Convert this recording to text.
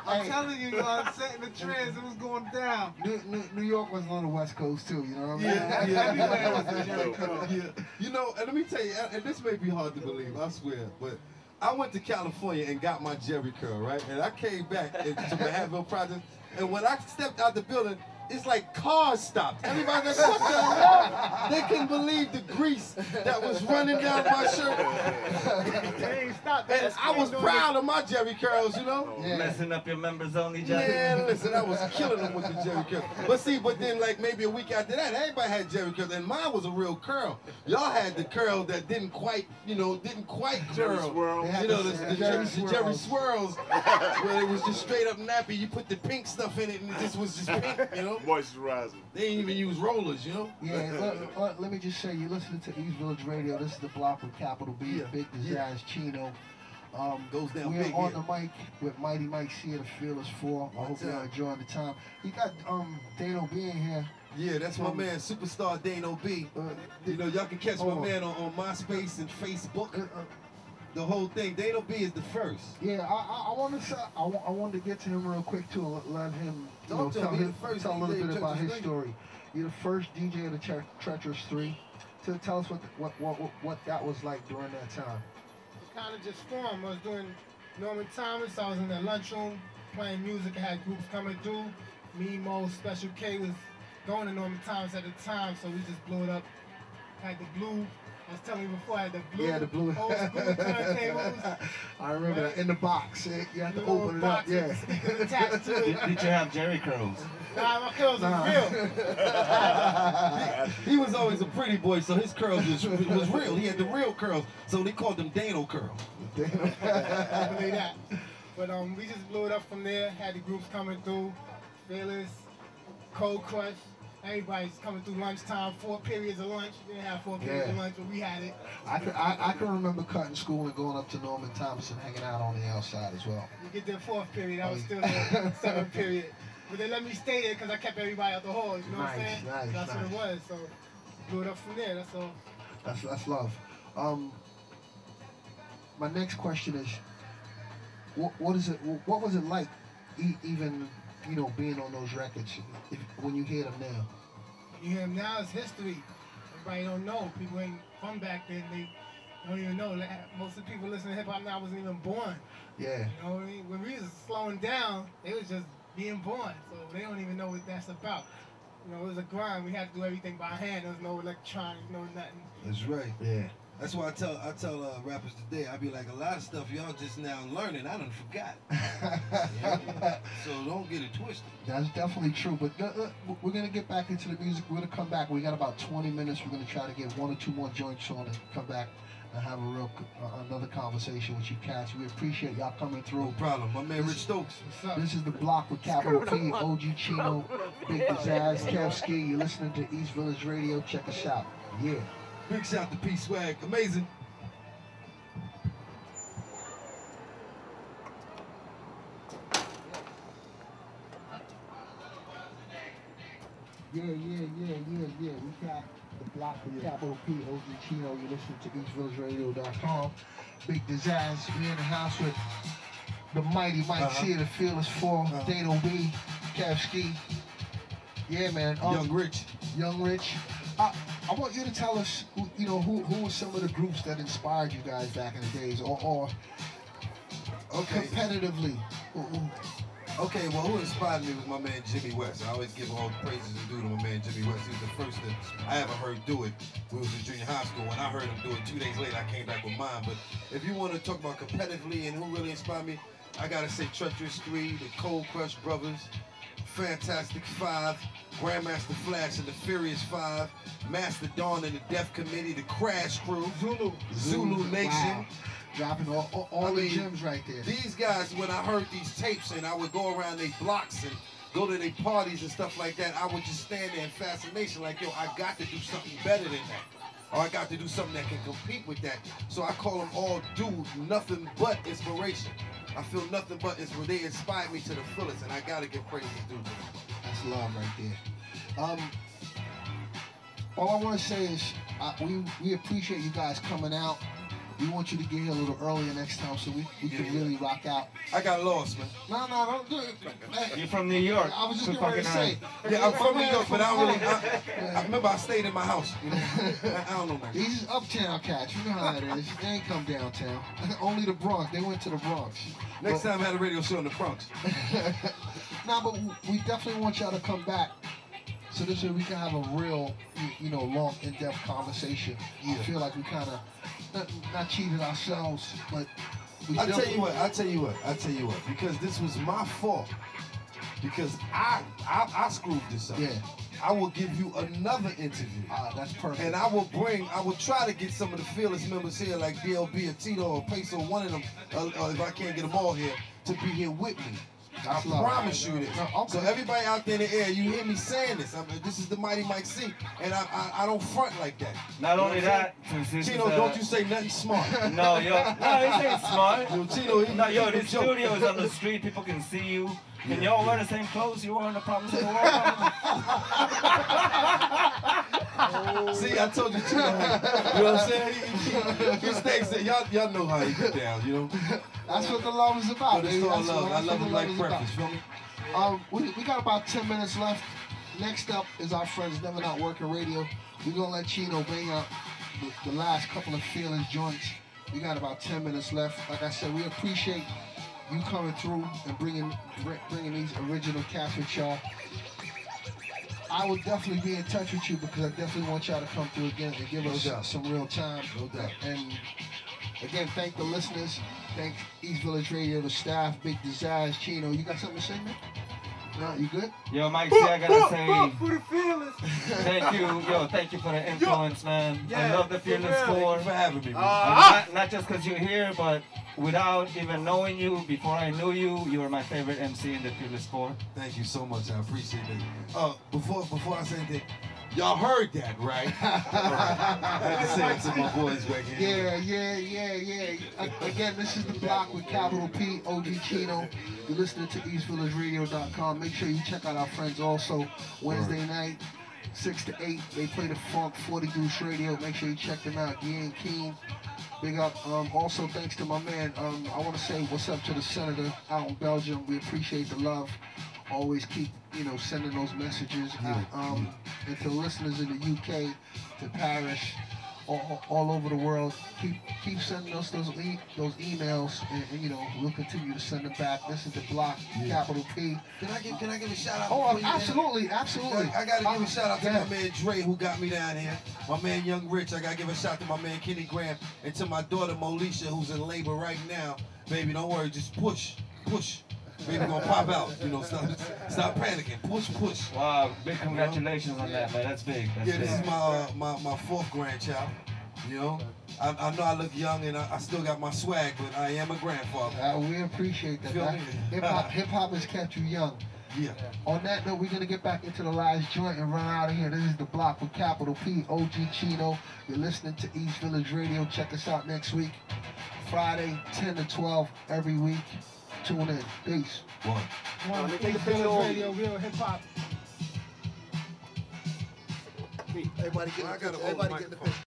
I'm telling you, I'm setting the trends. It was going down. New York was on the West Coast too. You know what I mean? Everywhere was a Jerry curl. Yeah. You know, and let me tell you, and this may be hard to believe, I swear, but I went to California and got my Jerry curl, right? And I came back to Manhattanville Project, and when I stepped out the building, it's like cars stopped. Everybody like, what the hell? They couldn't believe the grease that was running down my shirt. They ain't stopped. And I was proud of my Jerry curls, you know? Yeah. Messing up your members only, Jerry. Man, listen, I was killing them with the Jerry curl. But see, then like maybe a week after that, everybody had Jerry curls, and mine was a real curl. Y'all had the curl that didn't quite curl. Jerry swirls. You know, the Jerry swirls, where it was just straight up nappy. You put the pink stuff in it, and it just was just pink, you know? Moisturizing. They didn't even use rollers, you know? Yeah, let me just say, you're listening to East Village Radio. This is the block with capital B, Big Disaster Chino. Goes down we're big on here. the mic with Mighty Mike here, the Fearless Four. I hope you're enjoying the time. You got Dano being here. Yeah, that's my man, superstar Dano B. You know, y'all can catch my man on MySpace and Facebook. The whole thing. Dano B is the first. Yeah, I wanted to get to him real quick too. Let him tell a little bit about his story. You're the first DJ of the Treacherous 3. Tell us what that was like during that time. It kind of just formed. I was doing Norman Thomas. I was in the lunchroom playing music. I had groups coming through. Me, Mo, Special K was going to Norman Thomas at the time, so we just blew it up. Had the blue. I was telling you before, I had the blue, the blue old school turntables. I remember that in the box. You had to open it up. Yeah. Attached to it. Did you have Jerry curls? Nah, my curls are real. He was always a pretty boy, so his curls was real. He had the real curls, so they called them Dano curls. I believe that. But we just blew it up from there. Had the groups coming through. Fearless, Cold Crush. Everybody's coming through lunchtime, 4 periods of lunch. We didn't have 4 periods of lunch, but we had it. I can remember cutting school and going up to Norman Thomas and hanging out on the outside as well. You get their 4th period, I was still there, 7th period. But they let me stay there because I kept everybody out the halls, you know what I'm saying? That's what it was, so blew it up from there, that's all. That's love. My next question is, what was it like, even being on those records, when you hear them now? You hear them now, it's history. Everybody don't know. People ain't from back then. They don't even know. Most of the people listening to hip hop now wasn't even born. Yeah. You know what I mean? When we was slowing down, they was just being born. So they don't even know what that's about. You know, it was a grind. We had to do everything by hand. There was no electronics, no nothing. That's right. Yeah. That's why I tell rappers today, I be like, a lot of stuff y'all just now learning, I done forgot. So don't get it twisted. That's definitely true, but we're going to get back into the music. We're going to come back. We got about 20 minutes. We're going to try to get 1 or 2 more joints on and come back and have another conversation with you cats. We appreciate y'all coming through. No problem. My man Rich Stokes. This is the block with capital P, O.G Chino, Big Pizzazz, Kevski. You're listening to East Village Radio. Check us out. Yeah. Big shout to P Swag. Amazing. Yeah. We got the block with capital P, O.G Chino. You're listening to EastVillageRadio.com. Big Disaster. We in the house with the Mighty Mike here, the Fearless Four, Dano B, Kevski. Yeah, man. Young Rich. Young Rich. I want you to tell us, who were some of the groups that inspired you guys back in the days, or competitively. Okay, well, who inspired me was my man Jimmy West. I always give all the praises and due to my man Jimmy West. He was the first that I ever heard do it. We was in junior high school. When I heard him do it 2 days later, I came back with mine. But if you want to talk about competitively and who really inspired me, I gotta say Treacherous 3, the Cold Crush Brothers, Fantastic 5, Grandmaster Flash and the Furious 5, Master Dawn and the Death Committee, the Crash Crew, Zulu Nation. Wow. Dropping all the gems right there. These guys, when I heard these tapes and I would go around their blocks and go to their parties and stuff like that, I would just stand there in fascination like, yo, I got to do something better than that. Or I got to do something that can compete with that. So I call them all dudes, nothing but inspiration. I feel nothing but inspiration. They inspired me to the fullest, and I got to give praise to them. That's love right there. All I want to say is we appreciate you guys coming out. we want you to get here a little earlier next time so we can really rock out. I got lost, man. No, don't do it. You're from New York. I was just getting ready to say. Yeah, I'm from New York, but I don't really. I remember I stayed in my house. You know? I don't know, man. These is uptown cats. You know how that is. They ain't come downtown. Only the Bronx. They went to the Bronx. Next time I had a radio show in the Bronx. Nah, but we definitely want y'all to come back. So this way we can have a real, long, in-depth conversation. I feel like we kind of not cheated ourselves, but I'll tell you what. Because this was my fault. Because I screwed this up. Yeah. I will give you another interview. That's perfect. And I will try to get some of the Fearless members here, like DLB or Tito or Peso, one of them, if I can't get them all here, to be here with me. I promise you this. So everybody out there in the air, you hear me saying this. This is the Mighty Mike C, and I don't front like that. Not only that, Chino, don't you say nothing smart. No, this ain't smart. Yo, Chino, this studio is on the street. People can see you. Can y'all wear the same clothes you wore in the Promise of the World? See, I told you, Chino. You know what I'm saying? He stays there. Y'all know how he get down, you know? That's what the love is about. But it's all love. I love him like breakfast, feel me? We got about 10 minutes left. Next up is our friends Never Not Working Radio. We're going to let Chino bring out the last couple of Fearless joints. We got about 10 minutes left. Like I said, we appreciate you coming through and bringing these original cats with y'all. I will definitely be in touch with you because I definitely want y'all to come through again and give us some real time. No doubt. And again, thank the listeners. Thank East Village Radio, the staff, Big Desires, Chino. You got something to say, man? No, you good? Yo, Mike C, I gotta say, for the Fearless. thank you for the influence, man. I love the Fearless Thank Four. you for having me, man. Not just because you're here, but without even knowing you, before I knew you, you were my favorite MC in the Fearless Four. Thank you so much. I appreciate it. Before I say anything, y'all heard that, right? I had to say it to my boys back here. Yeah. Again, this is The Block with capital P, O.G Chino. You're listening to EastVillageRadio.com. Make sure you check out our friends also. Wednesday night, 6 to 8, they play the Funk 40 Deuce Radio. Make sure you check them out. Ian Keen. Big up. Also, thanks to my man. I want to say what's up to the senator out in Belgium. We appreciate the love. Always keep, sending those messages. And to the listeners in the UK, to Paris, all over the world, keep sending us those emails, and we'll continue to send them back. This is The Block, capital P. Can I give a shout out? Oh, absolutely. I gotta give a shout out to my man Dre, who got me down here. My man Young Rich. I gotta give a shout out to my man Kenny Graham, and to my daughter Molisha, who's in labor right now. Baby, don't worry, just push. Baby gonna pop out. Stop panicking. Push. Wow, big congratulations on that, man. That's big. This is my fourth grandchild. I know I look young and I still got my swag, but I am a grandfather. We appreciate that. Feel me? Hip hop has kept you young. Yeah. On that note, we're gonna get back into the last joint and run out of here. This is The Block with capital P, O.G Chino. You're listening to East Village Radio. Check us out next week, Friday, 10 to 12 every week. Tune in. Peace. One. East Village Radio, real hip hop. Everybody get the picture.